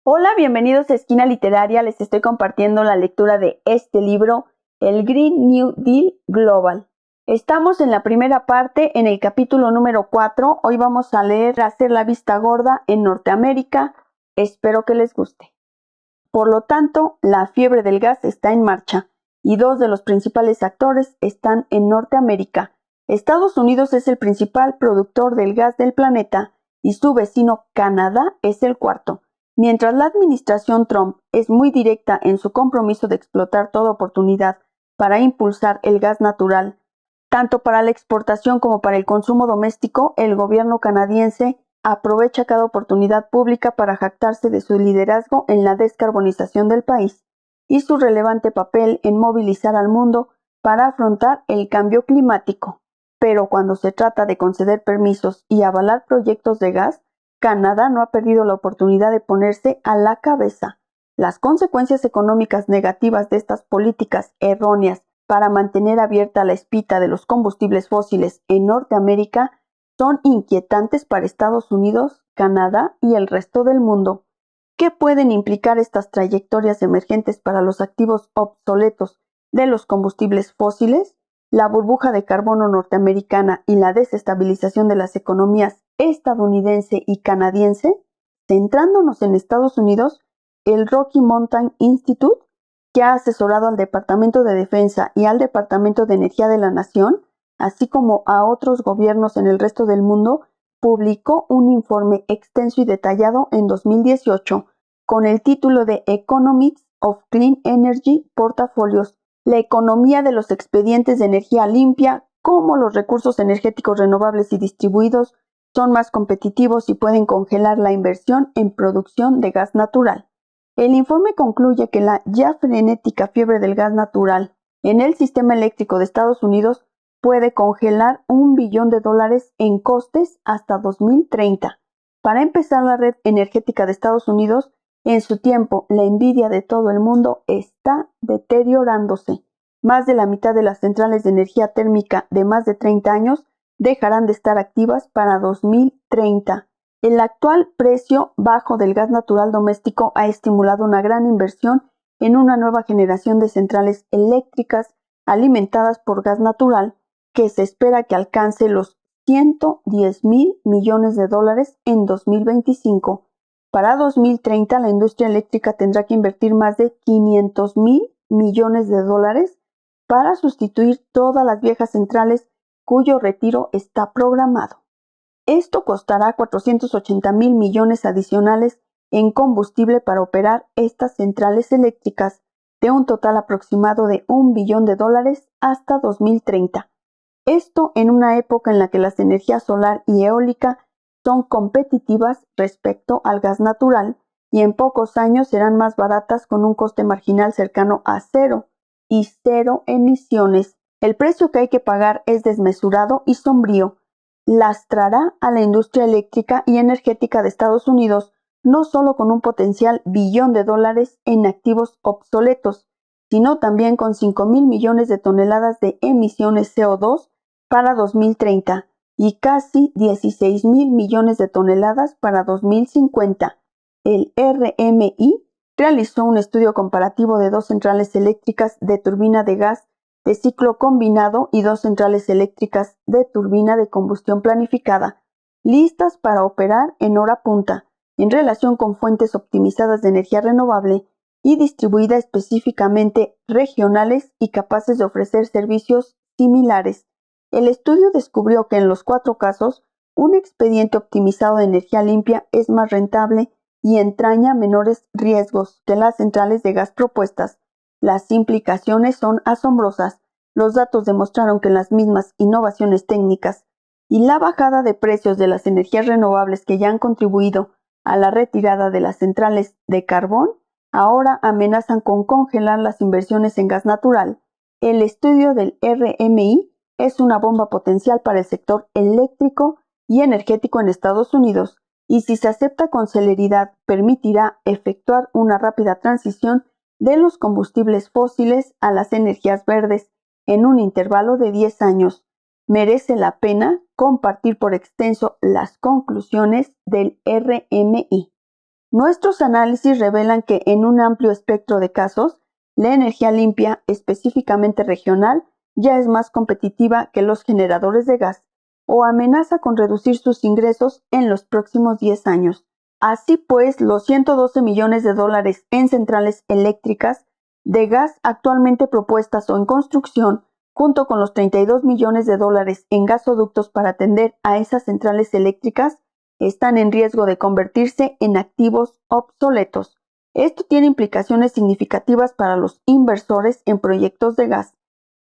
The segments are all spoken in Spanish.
Hola, bienvenidos a Esquina Literaria. Les estoy compartiendo la lectura de este libro, El Green New Deal Global. Estamos en la primera parte, en el capítulo número 4. Hoy vamos a leer Hacer la vista gorda en Norteamérica. Espero que les guste. Por lo tanto, la fiebre del gas está en marcha y dos de los principales actores están en Norteamérica. Estados Unidos es el principal productor del gas del planeta y su vecino Canadá es el cuarto. Mientras la administración Trump es muy directa en su compromiso de explotar toda oportunidad para impulsar el gas natural, tanto para la exportación como para el consumo doméstico, el gobierno canadiense aprovecha cada oportunidad pública para jactarse de su liderazgo en la descarbonización del país y su relevante papel en movilizar al mundo para afrontar el cambio climático. Pero cuando se trata de conceder permisos y avalar proyectos de gas, Canadá no ha perdido la oportunidad de ponerse a la cabeza. Las consecuencias económicas negativas de estas políticas erróneas para mantener abierta la espita de los combustibles fósiles en Norteamérica son inquietantes para Estados Unidos, Canadá y el resto del mundo. ¿Qué pueden implicar estas trayectorias emergentes para los activos obsoletos de los combustibles fósiles? La burbuja de carbono norteamericana y la desestabilización de las economías estadounidense y canadiense. Centrándonos en Estados Unidos, el Rocky Mountain Institute, que ha asesorado al Departamento de Defensa y al Departamento de Energía de la Nación, así como a otros gobiernos en el resto del mundo, publicó un informe extenso y detallado en 2018 con el título de Economics of Clean Energy Portfolios, la economía de los expedientes de energía limpia, cómo los recursos energéticos renovables y distribuidos son más competitivos y pueden congelar la inversión en producción de gas natural. El informe concluye que la ya frenética fiebre del gas natural en el sistema eléctrico de Estados Unidos puede congelar $1 billón en costes hasta 2030. Para empezar, la red energética de Estados Unidos, en su tiempo, la envidia de todo el mundo, está deteriorándose. Más de la mitad de las centrales de energía térmica de más de 30 años dejarán de estar activas para 2030. El actual precio bajo del gas natural doméstico ha estimulado una gran inversión en una nueva generación de centrales eléctricas alimentadas por gas natural, que se espera que alcance los $110,000 millones en 2025. Para 2030, la industria eléctrica tendrá que invertir más de $500,000 millones para sustituir todas las viejas centrales cuyo retiro está programado. Esto costará $480,000 millones adicionales en combustible para operar estas centrales eléctricas, de un total aproximado de $1 billón hasta 2030. Esto en una época en la que las energías solar y eólica son competitivas respecto al gas natural y en pocos años serán más baratas con un coste marginal cercano a cero y cero emisiones. El precio que hay que pagar es desmesurado y sombrío. Lastrará a la industria eléctrica y energética de Estados Unidos no solo con un potencial $1 billón en activos obsoletos, sino también con 5,000 millones de toneladas de emisiones CO2 para 2030 y casi 16,000 millones de toneladas para 2050. El RMI realizó un estudio comparativo de dos centrales eléctricas de turbina de gas de ciclo combinado y dos centrales eléctricas de turbina de combustión planificada, listas para operar en hora punta, en relación con fuentes optimizadas de energía renovable y distribuida específicamente regionales y capaces de ofrecer servicios similares. El estudio descubrió que en los 4 casos, un expediente optimizado de energía limpia es más rentable y entraña menores riesgos que las centrales de gas propuestas. Las implicaciones son asombrosas. Los datos demostraron que las mismas innovaciones técnicas y la bajada de precios de las energías renovables que ya han contribuido a la retirada de las centrales de carbón ahora amenazan con congelar las inversiones en gas natural. El estudio del RMI es una bomba potencial para el sector eléctrico y energético en Estados Unidos, y si se acepta con celeridad, permitirá efectuar una rápida transición de los combustibles fósiles a las energías verdes en un intervalo de 10 años. Merece la pena compartir por extenso las conclusiones del RMI. Nuestros análisis revelan que en un amplio espectro de casos, la energía limpia, específicamente regional, ya es más competitiva que los generadores de gas o amenaza con reducir sus ingresos en los próximos 10 años. Así pues, los 112 millones de dólares en centrales eléctricas de gas actualmente propuestas o en construcción, junto con los 32 millones de dólares en gasoductos para atender a esas centrales eléctricas, están en riesgo de convertirse en activos obsoletos. Esto tiene implicaciones significativas para los inversores en proyectos de gas,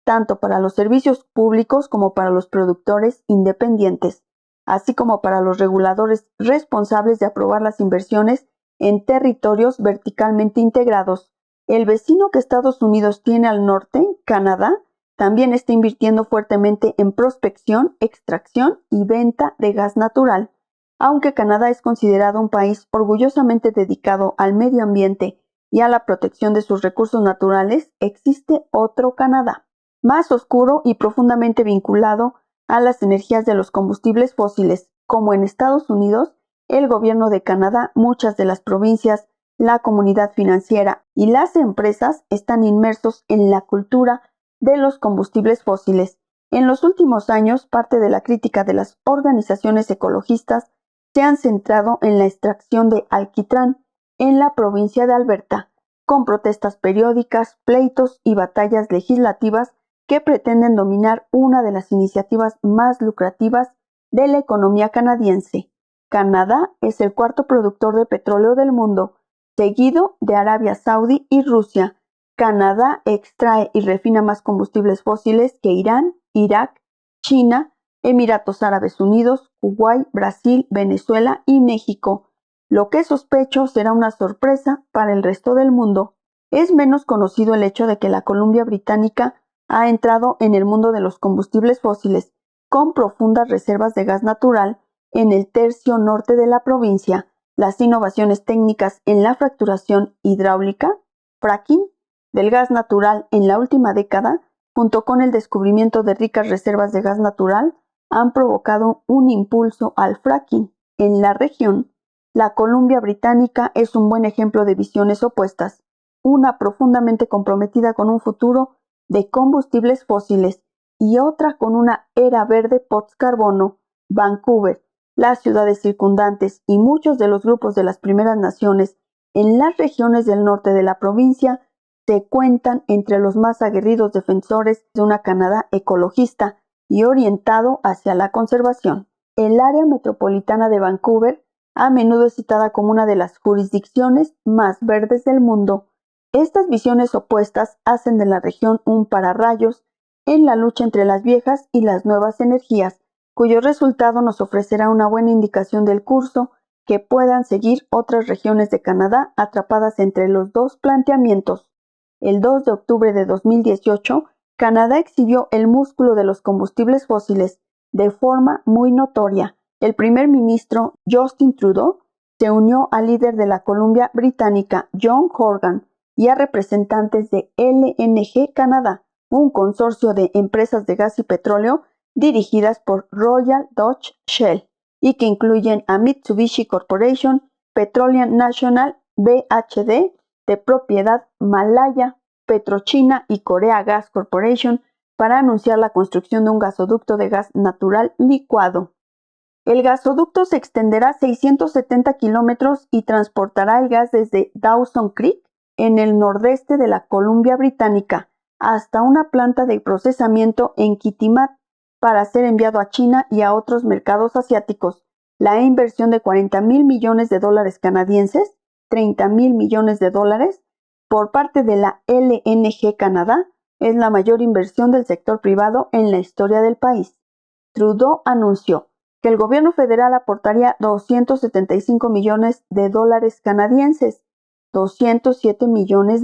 tanto para los servicios públicos como para los productores independientes, así como para los reguladores responsables de aprobar las inversiones en territorios verticalmente integrados. El vecino que Estados Unidos tiene al norte, Canadá, también está invirtiendo fuertemente en prospección, extracción y venta de gas natural. Aunque Canadá es considerado un país orgullosamente dedicado al medio ambiente y a la protección de sus recursos naturales, existe otro Canadá, más oscuro y profundamente vinculado a las energías de los combustibles fósiles. Como en Estados Unidos, el gobierno de Canadá, muchas de las provincias, la comunidad financiera y las empresas están inmersos en la cultura de los combustibles fósiles. En los últimos años, parte de la crítica de las organizaciones ecologistas se han centrado en la extracción de alquitrán en la provincia de Alberta, con protestas periódicas, pleitos y batallas legislativas que pretenden dominar una de las iniciativas más lucrativas de la economía canadiense. Canadá es el cuarto productor de petróleo del mundo, seguido de Arabia Saudí y Rusia. Canadá extrae y refina más combustibles fósiles que Irán, Irak, China, Emiratos Árabes Unidos, Kuwait, Brasil, Venezuela y México. Lo que sospecho será una sorpresa para el resto del mundo. Es menos conocido el hecho de que la Columbia Británica ha entrado en el mundo de los combustibles fósiles, con profundas reservas de gas natural en el tercio norte de la provincia. Las innovaciones técnicas en la fracturación hidráulica, fracking, del gas natural en la última década, junto con el descubrimiento de ricas reservas de gas natural, han provocado un impulso al fracking en la región. La Columbia Británica es un buen ejemplo de visiones opuestas, una profundamente comprometida con un futuro de combustibles fósiles y otra con una era verde post-carbono. Vancouver, las ciudades circundantes y muchos de los grupos de las primeras naciones en las regiones del norte de la provincia se cuentan entre los más aguerridos defensores de una Canadá ecologista y orientado hacia la conservación. El área metropolitana de Vancouver a menudo es citada como una de las jurisdicciones más verdes del mundo. Estas visiones opuestas hacen de la región un pararrayos en la lucha entre las viejas y las nuevas energías, cuyo resultado nos ofrecerá una buena indicación del curso que puedan seguir otras regiones de Canadá atrapadas entre los dos planteamientos. El 2 de octubre de 2018, Canadá exhibió el músculo de los combustibles fósiles de forma muy notoria. El primer ministro Justin Trudeau se unió al líder de la Columbia Británica, John Horgan, y a representantes de LNG Canadá, un consorcio de empresas de gas y petróleo dirigidas por Royal Dutch Shell y que incluyen a Mitsubishi Corporation, Petroleum National, BHD, de propiedad malaya, PetroChina y Korea Gas Corporation, para anunciar la construcción de un gasoducto de gas natural licuado. El gasoducto se extenderá 670 kilómetros y transportará el gas desde Dawson Creek, en el nordeste de la Columbia Británica, hasta una planta de procesamiento en Kitimat para ser enviado a China y a otros mercados asiáticos. La inversión de $40,000 millones canadienses, $30,000 millones, por parte de la LNG Canadá, es la mayor inversión del sector privado en la historia del país. Trudeau anunció que el gobierno federal aportaría $275 millones canadienses, $207 millones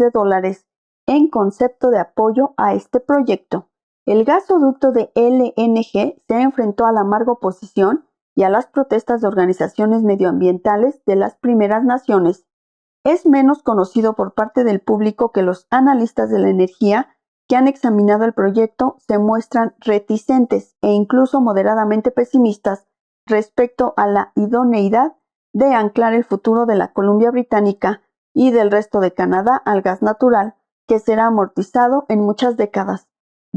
en concepto de apoyo a este proyecto. El gasoducto de LNG se enfrentó a la amarga oposición y a las protestas de organizaciones medioambientales de las primeras naciones. Es menos conocido por parte del público que los analistas de la energía que han examinado el proyecto se muestran reticentes e incluso moderadamente pesimistas respecto a la idoneidad de anclar el futuro de la Columbia Británica y del resto de Canadá al gas natural, que será amortizado en muchas décadas.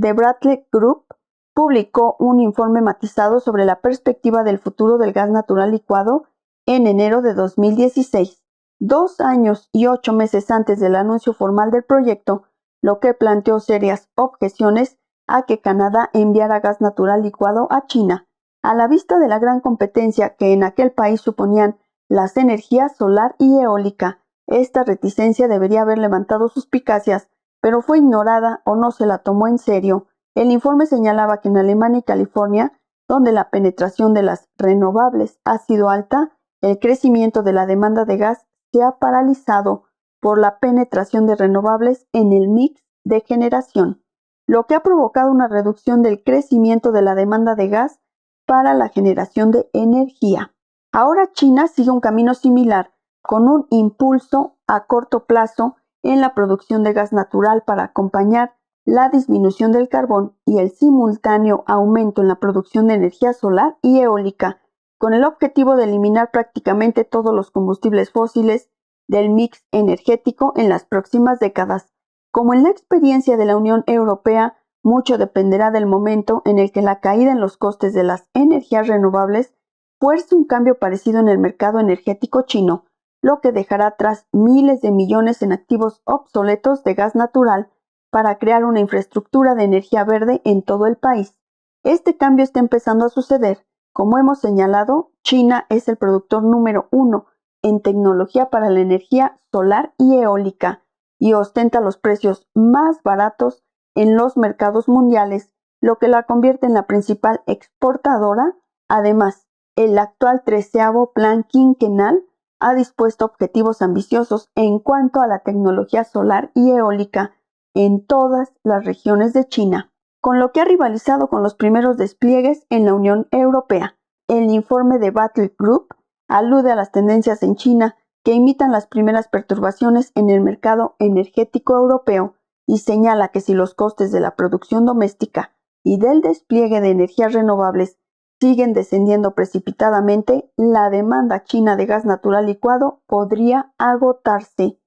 The Bradley Group publicó un informe matizado sobre la perspectiva del futuro del gas natural licuado en enero de 2016, 2 años y 8 meses antes del anuncio formal del proyecto, lo que planteó serias objeciones a que Canadá enviara gas natural licuado a China, a la vista de la gran competencia que en aquel país suponían las energías solar y eólica. Esta reticencia debería haber levantado suspicacias, pero fue ignorada o no se la tomó en serio. El informe señalaba que en Alemania y California, donde la penetración de las renovables ha sido alta, el crecimiento de la demanda de gas se ha paralizado por la penetración de renovables en el mix de generación, lo que ha provocado una reducción del crecimiento de la demanda de gas para la generación de energía. Ahora China sigue un camino similar, con un impulso a corto plazo en la producción de gas natural para acompañar la disminución del carbón y el simultáneo aumento en la producción de energía solar y eólica, con el objetivo de eliminar prácticamente todos los combustibles fósiles del mix energético en las próximas décadas. Como en la experiencia de la Unión Europea, mucho dependerá del momento en el que la caída en los costes de las energías renovables fuerce un cambio parecido en el mercado energético chino, lo que dejará atrás miles de millones en activos obsoletos de gas natural para crear una infraestructura de energía verde en todo el país. Este cambio está empezando a suceder. Como hemos señalado, China es el productor número 1 en tecnología para la energía solar y eólica y ostenta los precios más baratos en los mercados mundiales, lo que la convierte en la principal exportadora. Además, el actual 13º Plan Quinquenal ha dispuesto objetivos ambiciosos en cuanto a la tecnología solar y eólica en todas las regiones de China, con lo que ha rivalizado con los primeros despliegues en la Unión Europea. El informe de Bradley Group alude a las tendencias en China que imitan las primeras perturbaciones en el mercado energético europeo y señala que si los costes de la producción doméstica y del despliegue de energías renovables siguen descendiendo precipitadamente, la demanda china de gas natural licuado podría agotarse.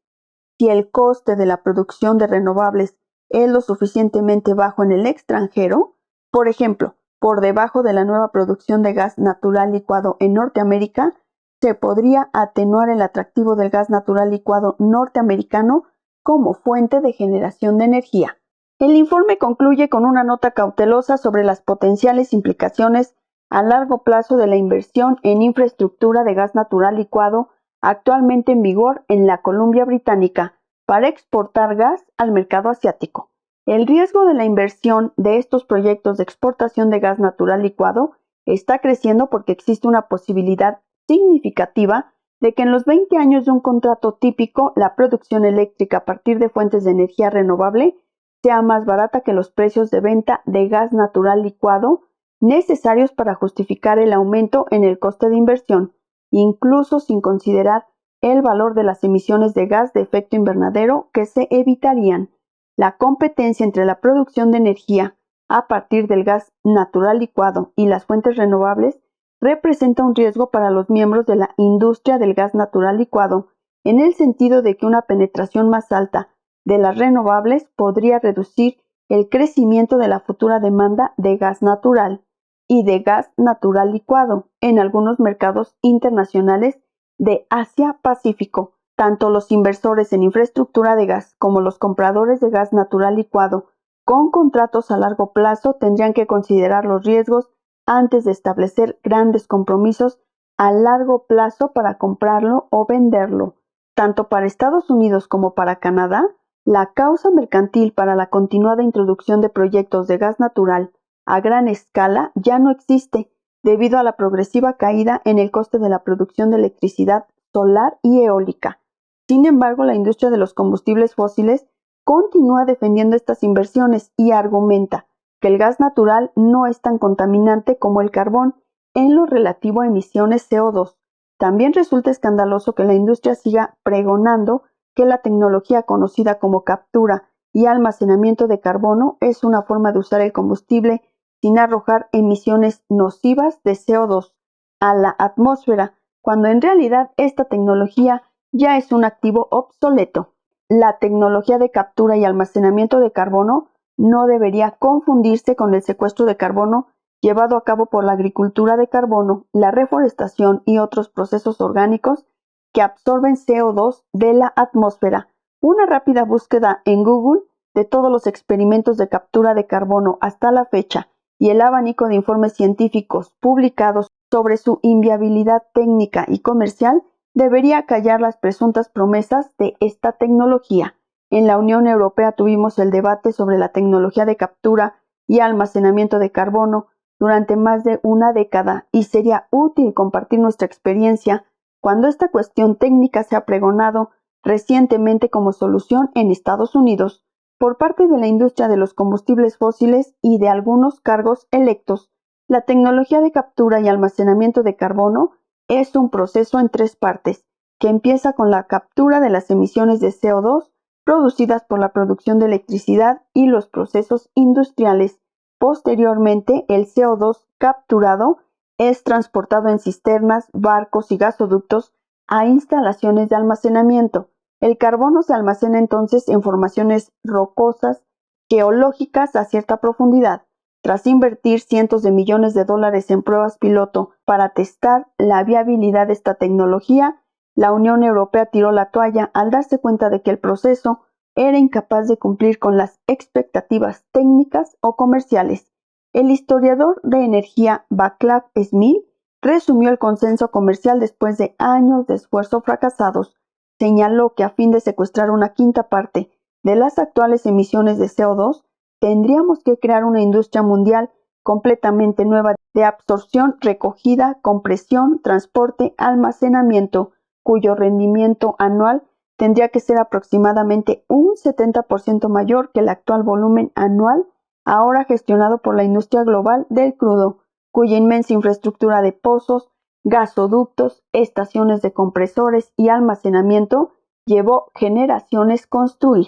Si el coste de la producción de renovables es lo suficientemente bajo en el extranjero, por ejemplo, por debajo de la nueva producción de gas natural licuado en Norteamérica, se podría atenuar el atractivo del gas natural licuado norteamericano como fuente de generación de energía. El informe concluye con una nota cautelosa sobre las potenciales implicaciones a largo plazo de la inversión en infraestructura de gas natural licuado actualmente en vigor en la Columbia Británica para exportar gas al mercado asiático. El riesgo de la inversión de estos proyectos de exportación de gas natural licuado está creciendo porque existe una posibilidad significativa de que en los 20 años de un contrato típico la producción eléctrica a partir de fuentes de energía renovable sea más barata que los precios de venta de gas natural licuado necesarios para justificar el aumento en el coste de inversión, incluso sin considerar el valor de las emisiones de gas de efecto invernadero que se evitarían. La competencia entre la producción de energía a partir del gas natural licuado y las fuentes renovables representa un riesgo para los miembros de la industria del gas natural licuado, en el sentido de que una penetración más alta de las renovables podría reducir el crecimiento de la futura demanda de gas natural y de gas natural licuado en algunos mercados internacionales de Asia-Pacífico. Tanto los inversores en infraestructura de gas como los compradores de gas natural licuado con contratos a largo plazo tendrían que considerar los riesgos antes de establecer grandes compromisos a largo plazo para comprarlo o venderlo. Tanto para Estados Unidos como para Canadá, la causa mercantil para la continuada introducción de proyectos de gas natural a gran escala ya no existe debido a la progresiva caída en el coste de la producción de electricidad solar y eólica. Sin embargo, la industria de los combustibles fósiles continúa defendiendo estas inversiones y argumenta que el gas natural no es tan contaminante como el carbón en lo relativo a emisiones CO2. También resulta escandaloso que la industria siga pregonando que la tecnología conocida como captura y almacenamiento de carbono es una forma de usar el combustible sin arrojar emisiones nocivas de CO2 a la atmósfera, cuando en realidad esta tecnología ya es un activo obsoleto. La tecnología de captura y almacenamiento de carbono no debería confundirse con el secuestro de carbono llevado a cabo por la agricultura de carbono, la reforestación y otros procesos orgánicos que absorben CO2 de la atmósfera. Una rápida búsqueda en Google de todos los experimentos de captura de carbono hasta la fecha y el abanico de informes científicos publicados sobre su inviabilidad técnica y comercial debería callar las presuntas promesas de esta tecnología. En la Unión Europea tuvimos el debate sobre la tecnología de captura y almacenamiento de carbono durante más de una década y sería útil compartir nuestra experiencia cuando esta cuestión técnica se ha pregonado recientemente como solución en Estados Unidos por parte de la industria de los combustibles fósiles y de algunos cargos electos. La tecnología de captura y almacenamiento de carbono es un proceso en 3 partes, que empieza con la captura de las emisiones de CO2 producidas por la producción de electricidad y los procesos industriales. Posteriormente, el CO2 capturado es transportado en cisternas, barcos y gasoductos a instalaciones de almacenamiento. El carbono se almacena entonces en formaciones rocosas geológicas a cierta profundidad. Tras invertir cientos de millones de dólares en pruebas piloto para testar la viabilidad de esta tecnología, la Unión Europea tiró la toalla al darse cuenta de que el proceso era incapaz de cumplir con las expectativas técnicas o comerciales. El historiador de energía Václav Smil resumió el consenso comercial después de años de esfuerzos fracasados. Señaló que a fin de secuestrar una quinta parte de las actuales emisiones de CO2, tendríamos que crear una industria mundial completamente nueva de absorción, recogida, compresión, transporte, almacenamiento, cuyo rendimiento anual tendría que ser aproximadamente un 70% mayor que el actual volumen anual ahora gestionado por la industria global del crudo, cuya inmensa infraestructura de pozos, gasoductos, estaciones de compresores y almacenamiento llevó generaciones construir.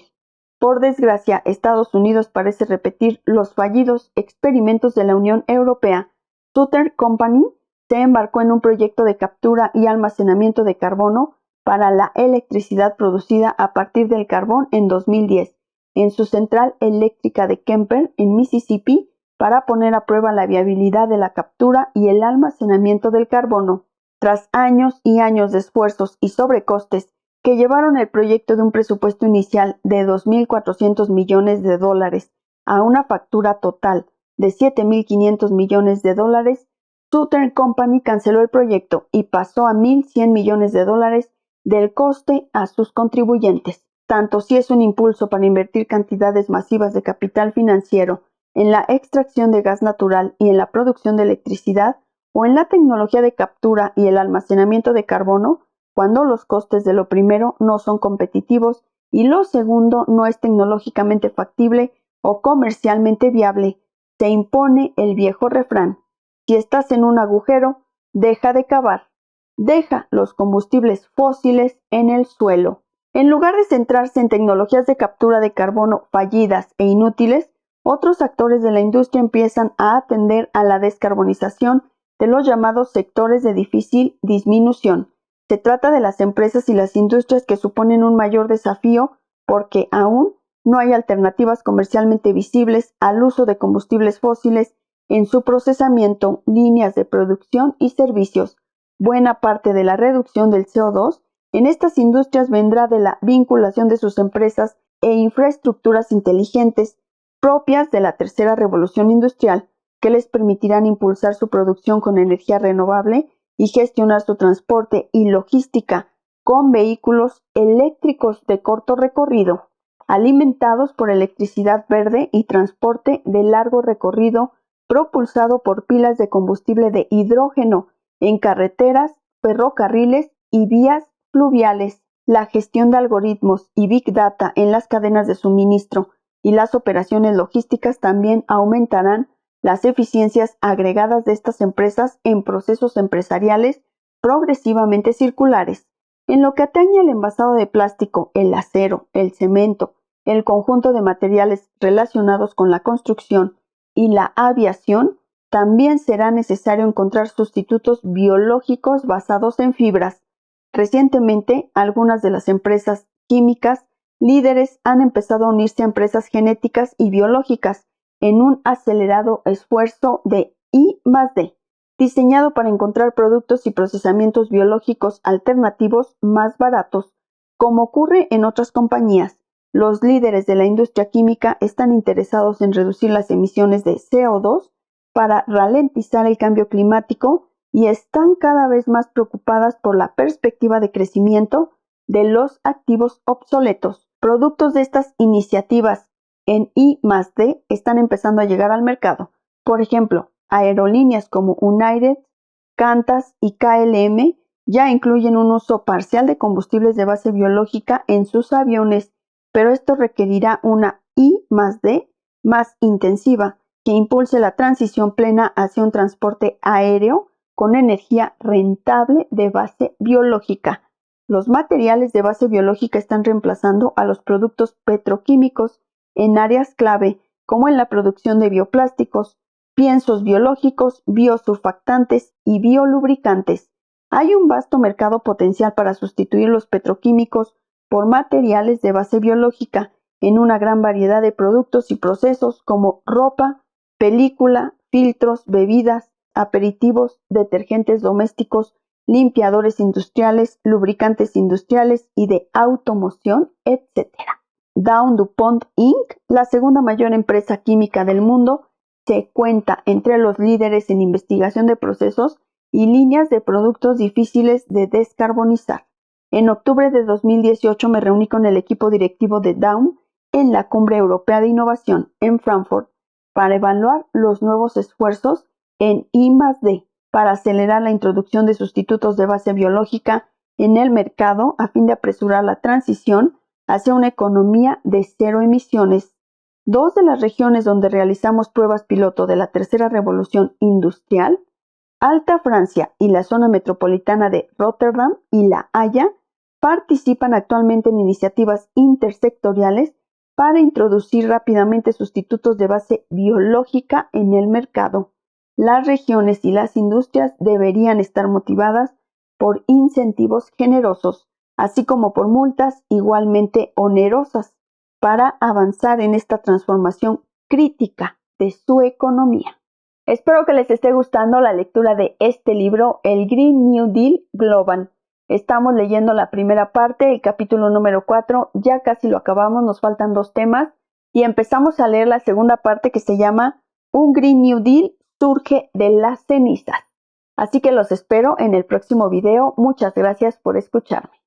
Por desgracia, Estados Unidos parece repetir los fallidos experimentos de la Unión Europea. Southern Company se embarcó en un proyecto de captura y almacenamiento de carbono para la electricidad producida a partir del carbón en 2010, en su central eléctrica de Kemper, en Mississippi, para poner a prueba la viabilidad de la captura y el almacenamiento del carbono. Tras años y años de esfuerzos y sobrecostes que llevaron el proyecto de un presupuesto inicial de 2.400 millones de dólares a una factura total de 7.500 millones de dólares, Southern Company canceló el proyecto y pasó a 1.100 millones de dólares del coste a sus contribuyentes. Tanto si es un impulso para invertir cantidades masivas de capital financiero en la extracción de gas natural y en la producción de electricidad, o en la tecnología de captura y el almacenamiento de carbono, cuando los costes de lo primero no son competitivos y lo segundo no es tecnológicamente factible o comercialmente viable, se impone el viejo refrán: si estás en un agujero, deja de cavar. Deja los combustibles fósiles en el suelo. En lugar de centrarse en tecnologías de captura de carbono fallidas e inútiles, otros actores de la industria empiezan a atender a la descarbonización de los llamados sectores de difícil disminución. Se trata de las empresas y las industrias que suponen un mayor desafío porque aún no hay alternativas comercialmente visibles al uso de combustibles fósiles en su procesamiento, líneas de producción y servicios. Buena parte de la reducción del CO2 en estas industrias vendrá de la vinculación de sus empresas e infraestructuras inteligentes propias de la tercera revolución industrial, que les permitirán impulsar su producción con energía renovable y gestionar su transporte y logística con vehículos eléctricos de corto recorrido, alimentados por electricidad verde, y transporte de largo recorrido propulsado por pilas de combustible de hidrógeno en carreteras, ferrocarriles y vías fluviales. La gestión de algoritmos y Big Data en las cadenas de suministro y las operaciones logísticas también aumentarán las eficiencias agregadas de estas empresas en procesos empresariales progresivamente circulares. En lo que atañe al envasado de plástico, el acero, el cemento, el conjunto de materiales relacionados con la construcción y la aviación, también será necesario encontrar sustitutos biológicos basados en fibras. Recientemente, algunas de las empresas químicas líderes han empezado a unirse a empresas genéticas y biológicas en un acelerado esfuerzo de I+D, diseñado para encontrar productos y procesamientos biológicos alternativos más baratos. Como ocurre en otras compañías, los líderes de la industria química están interesados en reducir las emisiones de CO2 para ralentizar el cambio climático y están cada vez más preocupadas por la perspectiva de crecimiento de los activos obsoletos. Productos de estas iniciativas en I+D están empezando a llegar al mercado. Por ejemplo, aerolíneas como United, Qantas y KLM ya incluyen un uso parcial de combustibles de base biológica en sus aviones, pero esto requerirá una I+D más intensiva que impulse la transición plena hacia un transporte aéreo con energía rentable de base biológica. Los materiales de base biológica están reemplazando a los productos petroquímicos en áreas clave como en la producción de bioplásticos, piensos biológicos, biosurfactantes y biolubricantes. Hay un vasto mercado potencial para sustituir los petroquímicos por materiales de base biológica en una gran variedad de productos y procesos como ropa, película, filtros, bebidas, aperitivos, detergentes domésticos, limpiadores industriales, lubricantes industriales y de automoción, etc. DowDuPont Inc., la segunda mayor empresa química del mundo, se cuenta entre los líderes en investigación de procesos y líneas de productos difíciles de descarbonizar. En octubre de 2018 me reuní con el equipo directivo de Dow en la Cumbre Europea de Innovación en Frankfurt para evaluar los nuevos esfuerzos en I+D para acelerar la introducción de sustitutos de base biológica en el mercado a fin de apresurar la transición hacia una economía de cero emisiones. Dos de las regiones donde realizamos pruebas piloto de la tercera revolución industrial, Alta Francia y la zona metropolitana de Rotterdam y La Haya, participan actualmente en iniciativas intersectoriales para introducir rápidamente sustitutos de base biológica en el mercado. Las regiones y las industrias deberían estar motivadas por incentivos generosos, así como por multas igualmente onerosas, para avanzar en esta transformación crítica de su economía. Espero que les esté gustando la lectura de este libro, El Green New Deal Global. Estamos leyendo la primera parte, el capítulo número 4, ya casi lo acabamos, nos faltan 2 temas, y empezamos a leer la segunda parte que se llama Un Green New Deal surge de las cenizas. Así que los espero en el próximo video. Muchas gracias por escucharme.